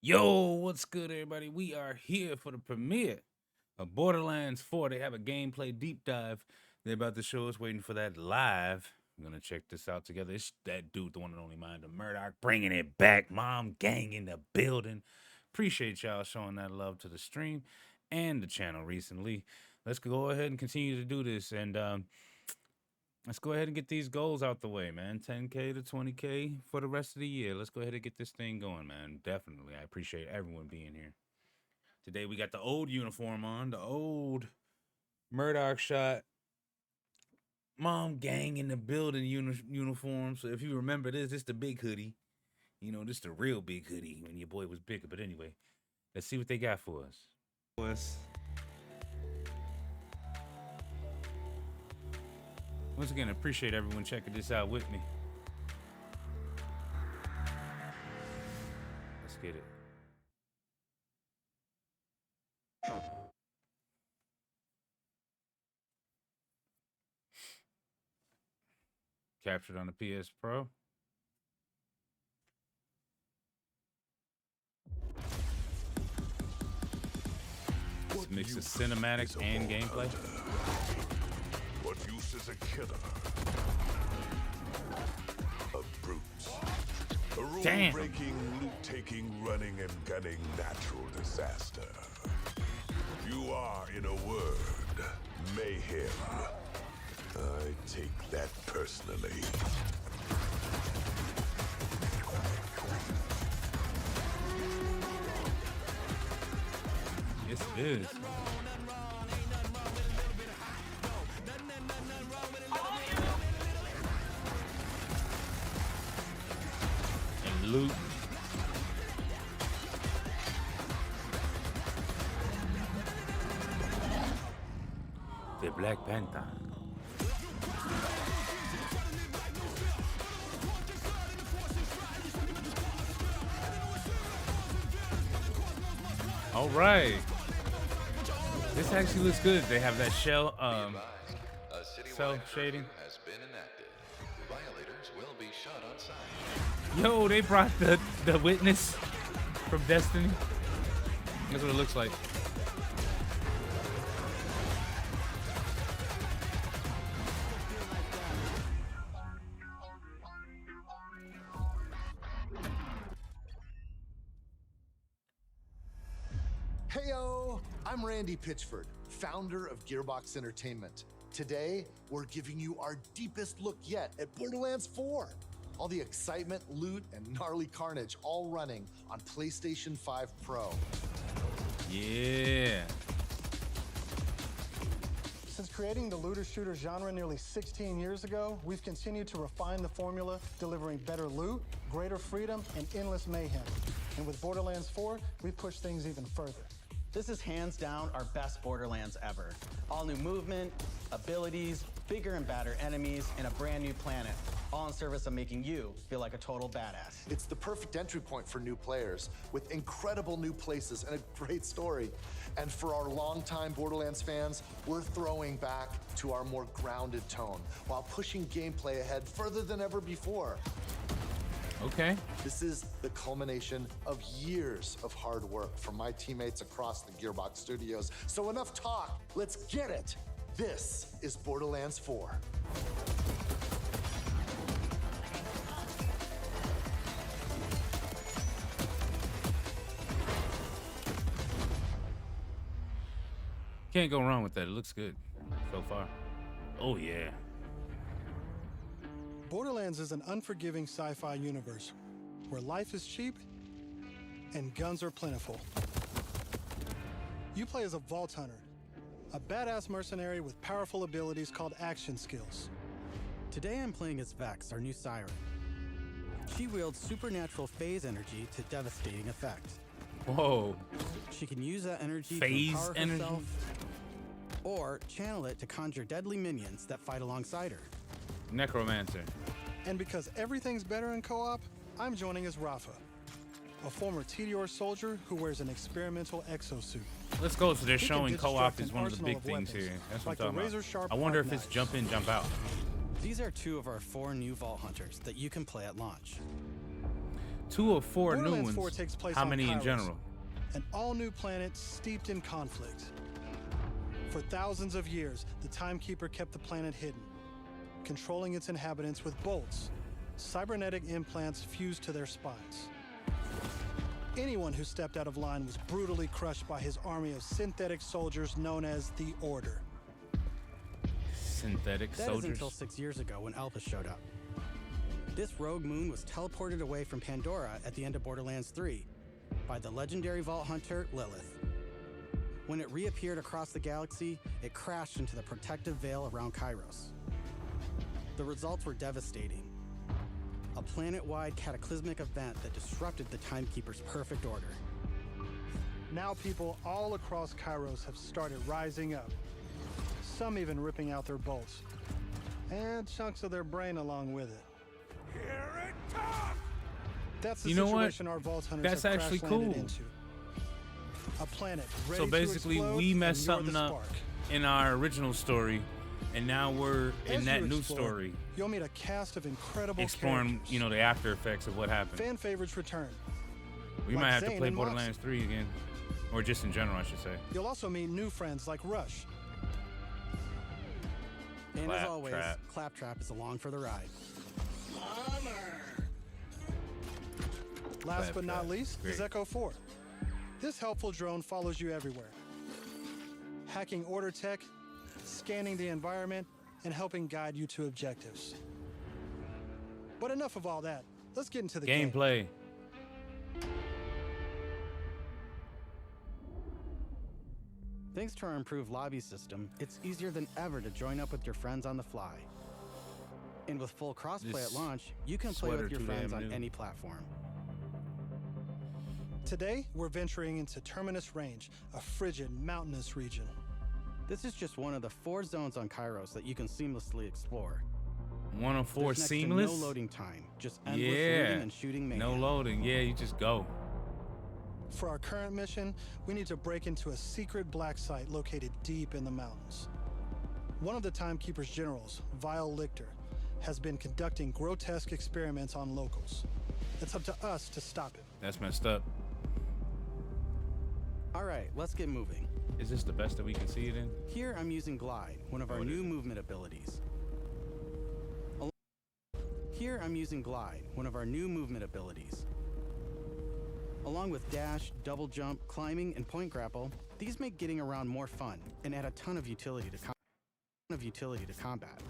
Yo, what's good, everybody? We are here for the premiere of Borderlands 4. They have a gameplay deep dive. They're about to show us, waiting for that live. I'm going to check this out together. It's that dude, the one and only mind of Murdock, bringing it back. Mom gang in the building. Appreciate y'all showing that love to the stream and the channel recently. Let's go ahead and continue to do this. And let's go ahead and get these goals out the way, man. 10K to 20K for the rest of the year. Let's go ahead and get this thing going, man. Definitely. I appreciate everyone being here. Today we got the old uniform on, the old Murdock shot. Mom gang in the building uniform. So if you remember this is the big hoodie. You know, this is the real big hoodie when your boy was bigger. But anyway, let's see what they got for us. Once again, I appreciate everyone checking this out with me. Let's get it. Captured on the PS Pro. It's a mix of cinematics and gameplay. What use is a killer? A brute. A rule-breaking, loot-taking, running and gunning natural disaster. You are, in a word, mayhem. I take that personally. Yes, it is. And loot. The Black Panther. All right. This actually looks good. They have that shell shading. Has been enacted. Violators will be shot on sight. Yo, they brought the witness from Destiny. That's what it looks like. Heyo, I'm Randy Pitchford, founder of Gearbox Entertainment. Today, we're giving you our deepest look yet at Borderlands 4. All the excitement, loot, and gnarly carnage all running on PlayStation 5 Pro. Yeah. Since creating the looter-shooter genre nearly 16 years ago, we've continued to refine the formula, delivering better loot, greater freedom, and endless mayhem. And with Borderlands 4, we've pushed things even further. This is hands down our best Borderlands ever. All new movement, abilities, bigger and badder enemies, and a brand new planet. All in service of making you feel like a total badass. It's the perfect entry point for new players, with incredible new places and a great story. And for our longtime Borderlands fans, we're throwing back to our more grounded tone, while pushing gameplay ahead further than ever before. Okay. This is the culmination of years of hard work from my teammates across the Gearbox studios. So enough talk, let's get it. This is Borderlands 4. Can't go wrong with that. It looks good so far. Oh, yeah. Borderlands is an unforgiving sci-fi universe where life is cheap and guns are plentiful. You play as a vault hunter, a badass mercenary with powerful abilities called action skills. Today I'm playing as Vex, our new siren. She wields supernatural phase energy to devastating effect. Whoa. She can use that energy Phase to empower energy? herself, or channel it to conjure deadly minions that fight alongside her. Necromancer. And because everything's better in co-op, I'm joining as Rafa, a former TDR soldier who wears an experimental exosuit. Let's go. So they're He can showing co-op deconstruct is an one of the arsenal big of things weapons, here. That's like what I'm the talking about. razor-sharp I wonder if hard it's knives. jump in, jump out. These are two of our 4 new Vault Hunters that you can play at launch. 2 or 4 new Borderlands ones. 4 takes place How on many in Kairos, general? an all-new planet steeped in conflict. For thousands of years, the Timekeeper kept the planet hidden, controlling its inhabitants with bolts, cybernetic implants fused to their spines. Anyone who stepped out of line was brutally crushed by his army of synthetic soldiers known as the Order. Synthetic That is soldiers. until 6 years ago when Elpis showed up. This rogue moon was teleported away from Pandora at the end of Borderlands 3 by the legendary Vault Hunter Lilith. When it reappeared across the galaxy, it crashed into the protective veil around Kairos. The results were devastating. A planet-wide cataclysmic event that disrupted the Timekeeper's perfect order. Now people all across Kairos have started rising up, some even ripping out their bolts, and chunks of their brain along with it. Here it comes! That's the You know what? situation our Vault Hunters That's have actually crash-landed cool. into. A planet ready So basically, to explode, we messed and you're something the up spark. in our original story, and now we're in As that you new explore, story, you'll meet a cast of incredible exploring, characters. you know, the after effects of what happened. Fan favorites return. We like might have to Zane play and Moxie. Borderlands 3 again, or just in general, I should say. You'll also meet new friends like Rush. And as always, Claptrap. Claptrap is along for the ride. Last but not Claptrap. least is Great. Echo 4. This helpful drone follows you everywhere, hacking order tech, scanning the environment, and helping guide you to objectives. But enough of all that. Let's get into the game. Gameplay. Thanks to our improved lobby system, it's easier than ever to join up with your friends on the fly. And with full crossplay This at launch, you can play sweater with your too friends damn on new. any platform. Today, we're venturing into Terminus Range, a frigid, mountainous region. This is just one of the 4 zones on Kairos that you can seamlessly explore. 104 There's next to seamless. no loading time, just endless Yeah. looting and shooting mayhem. No loading. Yeah, you just go. For our current mission, we need to break into a secret black site located deep in the mountains. One of the Timekeeper's generals, Vile Lichter, has been conducting grotesque experiments on locals. It's up to us to stop him. That's messed up. All right, let's get moving. Is this the best that we can see it in? Here I'm using Glide, one of our Oh, it new isn't. movement abilities. Here I'm using Glide, one of our new movement abilities. Along with dash, double jump, climbing, and point grapple, these make getting around more fun and add a ton of utility to combat.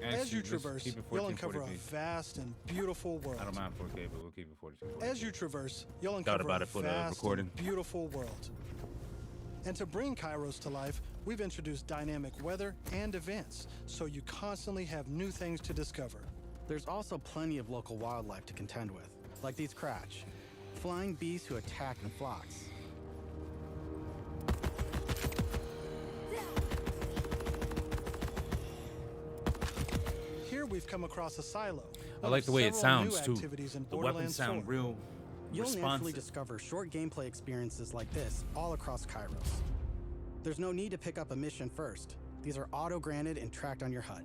As Actually, you let's traverse, keep it you'll uncover a 1440p. vast and beautiful world. I don't mind 4K, but we'll keep it 4240p. As you traverse, you'll Thought uncover about a it for the vast recording. and beautiful world. And to bring Kairos to life, we've introduced dynamic weather and events, so you constantly have new things to discover. There's also plenty of local wildlife to contend with, like these Cratch, flying bees who attack in flocks. Here we've come across a silo. I one like of the way it several new sounds too. activities in The weapons Borderlands sound 4. real You'll naturally responsive. discover short gameplay experiences like this all across Kairos. There's no need to pick up a mission first. These are auto-granted and tracked on your HUD.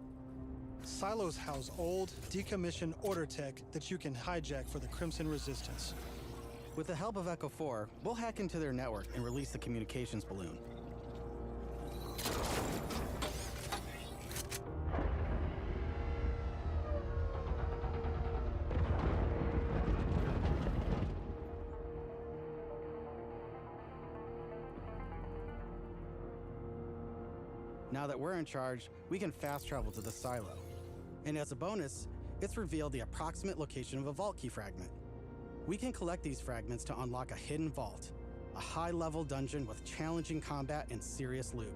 Silos house old, decommissioned order tech that you can hijack for the Crimson Resistance. With the help of Echo 4, we'll hack into their network and release the communications balloon. Now that we're in charge, we can fast travel to the silo. And as a bonus, it's revealed the approximate location of a vault key fragment. We can collect these fragments to unlock a hidden vault, a high-level dungeon with challenging combat and serious loot.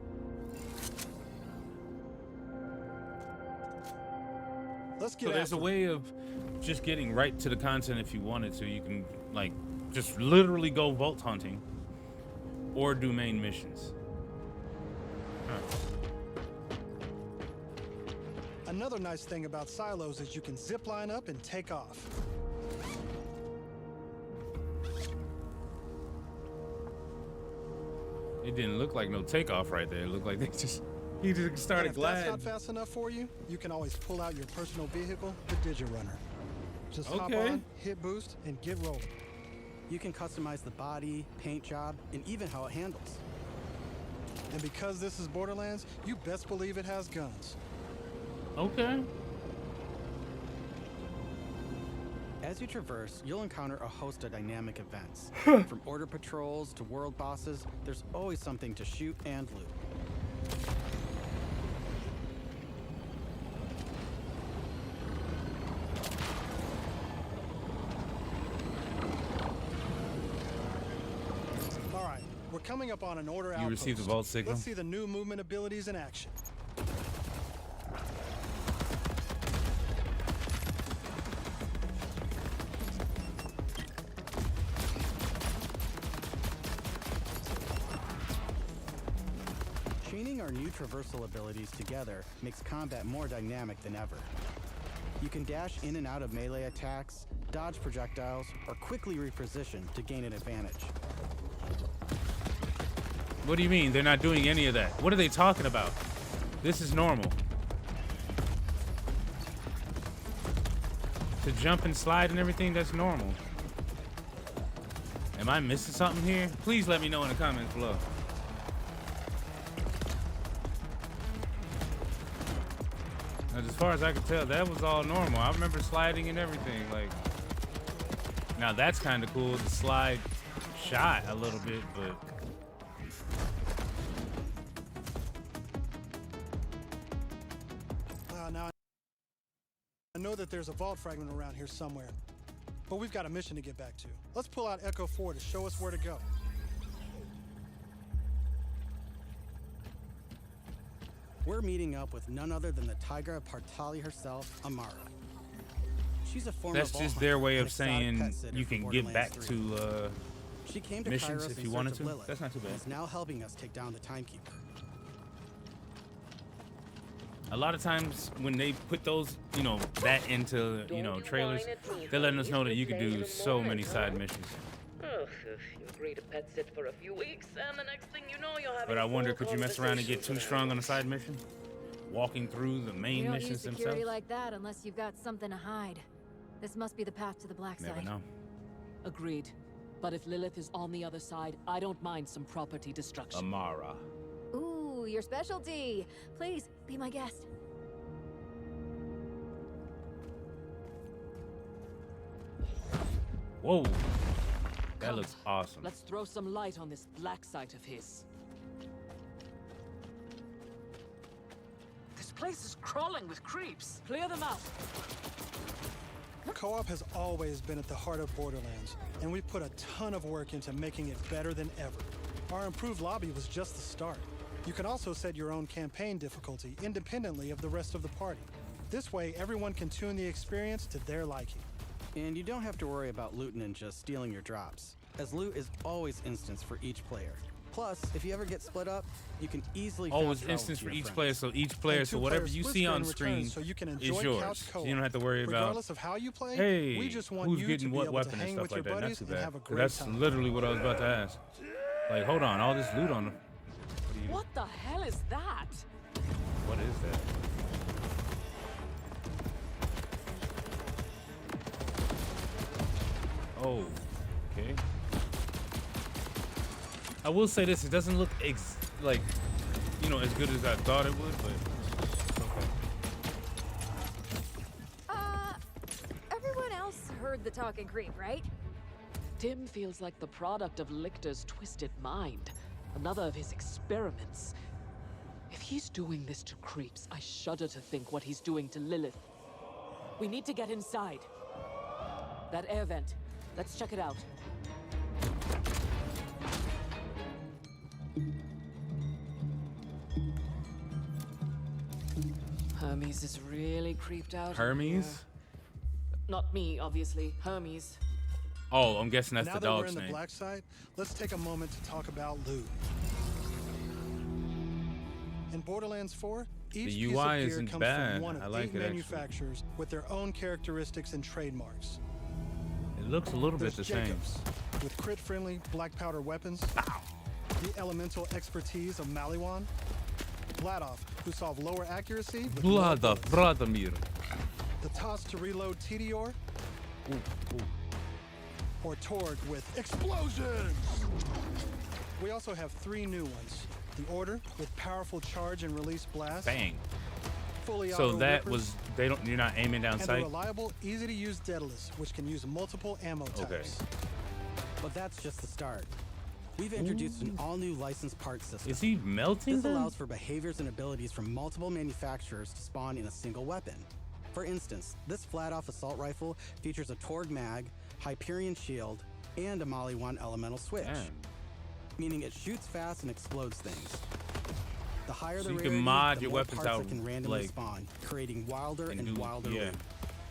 Let's get So there's a after it. way of just getting right to the content if you wanted to. You can like just literally go vault hunting or do main missions. Huh. Another nice thing about silos is you can zip line up and take off. It didn't look like no takeoff right there. It looked like they just He just And started if that's gliding. not fast enough for you, you can always pull out your personal vehicle, the Digirunner. Just hop Okay. on, hit boost, and get rolling. You can customize the body, paint job, and even how it handles. And because this is Borderlands, you best believe it has guns. Okay. As you traverse, you'll encounter a host of dynamic events. From order patrols to world bosses, there's always something to shoot and loot. All right, we're coming up on an order outpost. You received the vault signal. Let's see the new movement abilities in action. Chaining our new traversal abilities together makes combat more dynamic than ever. You can dash in and out of melee attacks, dodge projectiles, or quickly reposition to gain an advantage. What do you mean? They're not doing any of that. What are they talking about? This is normal. To jump and slide and everything, that's normal. Am I missing something here? Please let me know in the comments below. As far as I could tell, that was all normal. I remember sliding and everything. Like, now that's kind of cool. The slide shot a little bit, but Now, I know that there's a vault fragment around here somewhere, but we've got a mission to get back to. Let's pull out Echo 4 to show us where to go. We're meeting up with none other than the Tigra Partali herself, Amara. She's a former that's vault just hunter their way and of exotic saying pet sitter you for can get Borderlands back 3. to She came to missions Kairos if in you search wanted of to. Lilith, That's not too bad. and is now helping us take down the Timekeeper. a lot of times when they put those, you know, that into, you know, trailers, they're letting us know that you can do so many side missions. Oh, you agree to pet sit for a few weeks, and the next thing you know, you'll have. But I wonder, could you mess around and get too strong on a side mission? Walking through the main You don't missions use security themselves? like that unless you've got something to hide. This must be the path to the black Never side. know. Agreed. But if Lilith is on the other side, I don't mind some property destruction. Amara. Ooh, your specialty. Please, be my guest. Whoa. That Come, looks awesome. Let's throw some light on this black site of his. This place is crawling with creeps. Clear them out. Co-op has always been at the heart of Borderlands, and we've put a ton of work into making it better than ever. Our improved lobby was just the start. You can also set your own campaign difficulty independently of the rest of the party. This way, everyone can tune the experience to their liking. And you don't have to worry about loot ninjas stealing your drops, as loot is always instanced for each player. Plus, if you ever get split up, you can easily Always fast travel instance to for your each friends. player, so each player, And so two whatever player you split see on returns screen so you can is enjoy yours. couch So co-op. you don't have to worry about, Regardless of how you play, hey, we just want who's you getting to be what able weapon to and hang stuff with like your that. Not buddies too and bad. have a great That's time. literally what I was about to ask. Like, hold on, all this loot on them. What the hell is that? What is that? Oh, okay. I will say this, it doesn't look like, you know, as good as I thought it would, but okay. Everyone else heard the talking creep, right? Tim feels like the product of Lichter's twisted mind. Another of his experiments. If he's doing this to creeps, I shudder to think what he's doing to Lilith. We need to get inside. That air vent. Let's check it out. Hermes is really creeped out. in Hermes? here. Not me, obviously. Hermes. Oh, I'm guessing that's Now the that we're dog's in the name. black site, let's take a moment to talk about loot. In Borderlands 4, each The piece UI of gear isn't comes bad. from one of I like 8 it, actually. manufacturers with their own characteristics and trademarks. It looks a little There's bit the same. Jacobs, with crit-friendly black powder weapons. The elemental expertise of Maliwan. Vladov, who solve lower accuracy with Vladov, Vladimir. the toss to reload Tedior, or Torg with explosions. We also have 3 new ones. The Order with powerful charge and release blasts. Bang. Fully So auto that rippers, was, you're not aiming down and the sight? reliable, easy-to-use Daedalus, which can use multiple ammo types. Okay. But that's just the start. We've introduced an all-new licensed parts system. Is he melting This them? allows for behaviors and abilities from multiple manufacturers to spawn in a single weapon. For instance, this flat-off assault rifle features a Torg mag, Hyperion shield, and a Mali 1 elemental switch. Damn. Meaning it shoots fast and explodes things. The higher So the you rarity, can mod the your more weapons parts out, that can randomly like, spawn, creating wilder and do, wilder yeah, loot.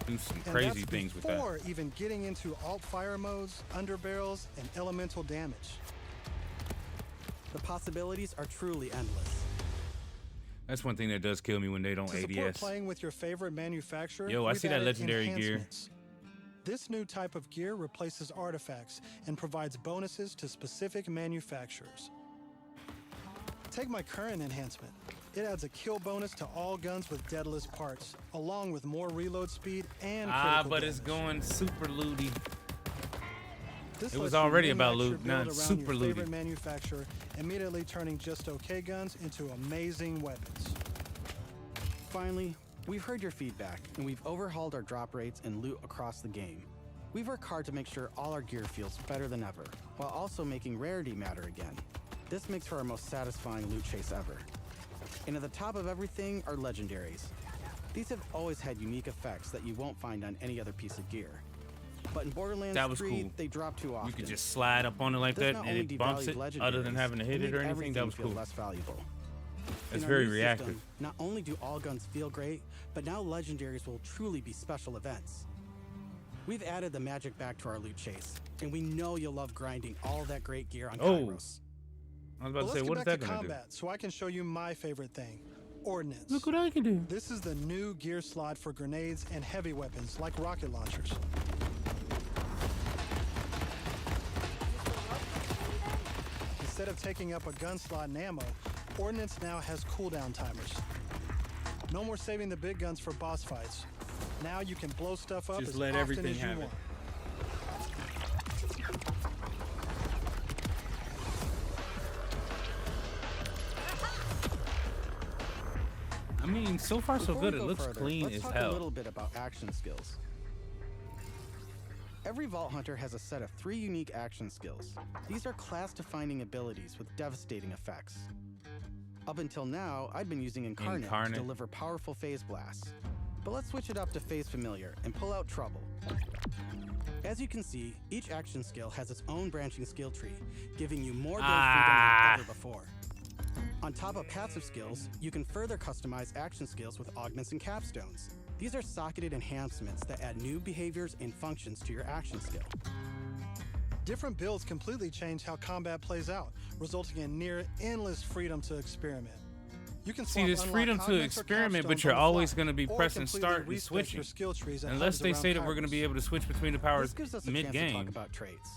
do some And crazy that's things with that. before even getting into alt-fire modes, underbarrels, and elemental damage. The possibilities are truly endless. That's one thing that does kill me when they don't To support ADS. playing with your favorite manufacturer, Yo, I we've see that added legendary gear. enhancements. This new type of gear replaces artifacts and provides bonuses to specific manufacturers. Take my current enhancement. It adds a kill bonus to all guns with Daedalus parts, along with more reload speed and critical But it's damage. going super looty. This It was lets you already about min-max your loot, now build it's around super your looty. favorite manufacturer, immediately turning just okay guns into amazing weapons. Finally, we've heard your feedback, and we've overhauled our drop rates and loot across the game. We've worked hard to make sure all our gear feels better than ever, while also making rarity matter again. This makes for our most satisfying loot chase ever. And at the top of everything are legendaries. These have always had unique effects that you won't find on any other piece of gear. But in Borderlands That was 3, cool. they drop too often. You could just slide up on it like This that not and only it bumps devalued it, other than legendaries, having to hit it it or made anything. That everything was feel cool. less valuable. It's In our very new reactive. system, not only do all guns feel great, but now legendaries will truly be special events. We've added the magic back to our loot chase, and we know you'll love grinding all that great gear on Oh. Kairos. I was about But to let's say, get what is back that to going to do? combat, so I can show you my favorite thing, ordnance. Look what I can do. This is the new gear slot for grenades and heavy weapons like rocket launchers. Instead of taking up a gun slot and ammo, ordnance now has cooldown timers. No more saving the big guns for boss fights. Now you can blow stuff up Just as let often everything as you have it. want. I mean, so far so Before good. we It go looks further, clean let's as talk hell. a little bit about action skills. Every Vault Hunter has a set of 3 unique action skills. These are class-defining abilities with devastating effects. Up until now, I'd been using Incarnate to deliver powerful phase blasts. But let's switch it up to Phase Familiar and pull out Trouble. As you can see, each action skill has its own branching skill tree, giving you more build freedom than ever before. On top of passive skills, you can further customize action skills with augments and capstones. These are socketed enhancements that add new behaviors and functions to your action skill. Different builds completely change how combat plays out, resulting in near endless freedom to experiment. You can See, swap there's unlock freedom to augments or experiment, but capstones you're on the always fly, going to be or pressing completely start and reset switching. your skill trees and Unless hubs they around say that we're going to Kairos. be able to switch between the powers This gives us a chance to talk mid-game. about traits.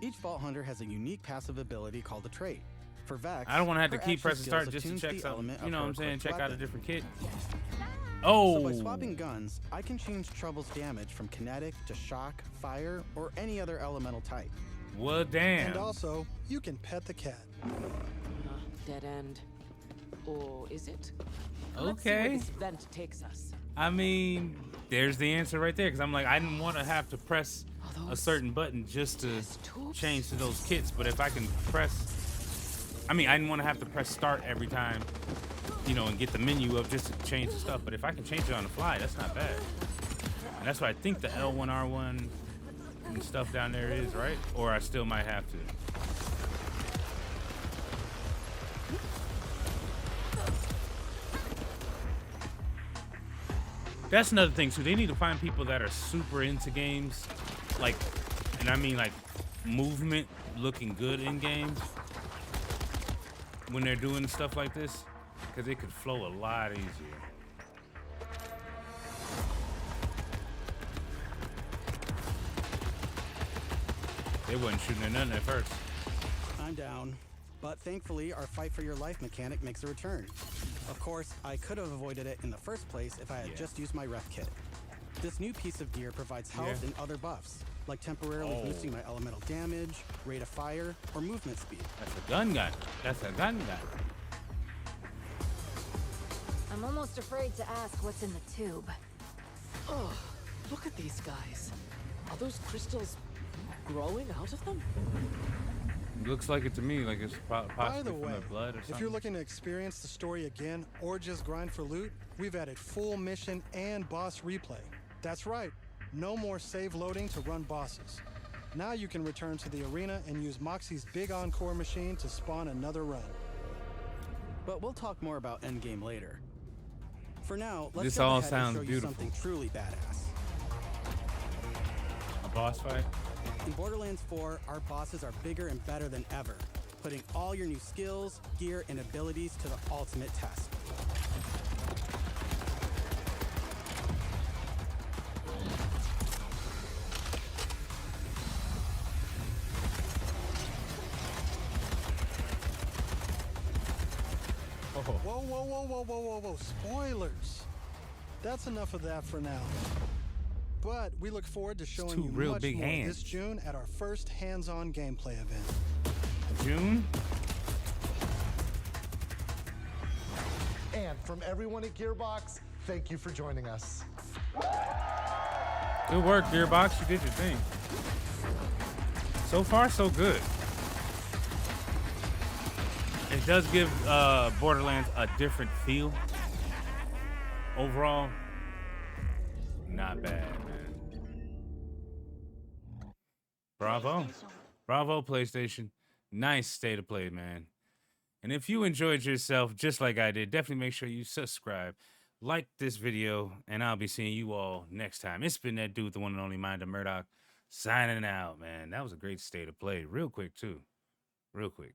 Each Vault Hunter has a unique passive ability called a trait. For Vex, I don't want to have to her keep action pressing skills start just to attunes check the something. element You of know what her I'm saying? equipped Check out a weapon. different kit. So Oh! by swapping guns, I can change Trouble's damage from kinetic to shock, fire, or any other elemental type. Well, damn. And also, you can pet the cat. Dead end. Or is it? Let's see where Okay. this vent takes us. I mean, there's the answer right there. Because I'm like, I didn't want to have to press a certain button just to change to those kits. But if I can press, I mean, I didn't want to have to press start every time, you know, and get the menu up just to change the stuff. But if I can change it on the fly, that's not bad. And that's why I think the L1, R1 and stuff down there is, right? Or I still might have to. That's another thing too. They need to find people that are super into games, like, and I mean like movement, looking good in games when they're doing stuff like this, because it could flow a lot easier. They wasn't shooting at nothing at first. I'm down. But thankfully, our fight for your life mechanic makes a return. Of course, I could have avoided it in the first place if I had just used my ref kit. This new piece of gear provides health and other buffs, like temporarily boosting my elemental damage, rate of fire, or movement speed. That's a gun. That's a gun. I'm almost afraid to ask what's in the tube. Oh, look at these guys. Are those crystals growing out of them? Looks like it to me, like it's By possibly the from way, their blood or something. if you're looking to experience the story again or just grind for loot, we've added full mission and boss replay. That's right, no more save loading to run bosses. Now you can return to the arena and use Moxie's big encore machine to spawn another run. But we'll talk more about endgame later. For now, let's This go all ahead sounds and show beautiful. you something truly badass. A boss fight? In Borderlands 4, our bosses are bigger and better than ever, putting all your new skills, gear, and abilities to the ultimate test. Whoa, spoilers. That's enough of that for now. But we look forward to showing you real much big more hands. this June at our first hands-on gameplay event. June? And from everyone at Gearbox, thank you for joining us. Good work, Gearbox. You did your thing. So far, so good. It does give Borderlands a different feel. Overall, not bad, man. Bravo. Bravo, PlayStation. Nice state of play, man. And if you enjoyed yourself just like I did, definitely make sure you subscribe, like this video, and I'll be seeing you all next time. It's been that dude, the one and only Mind of Murdock, signing out, man. That was a great state of play. Real quick, too. Real quick.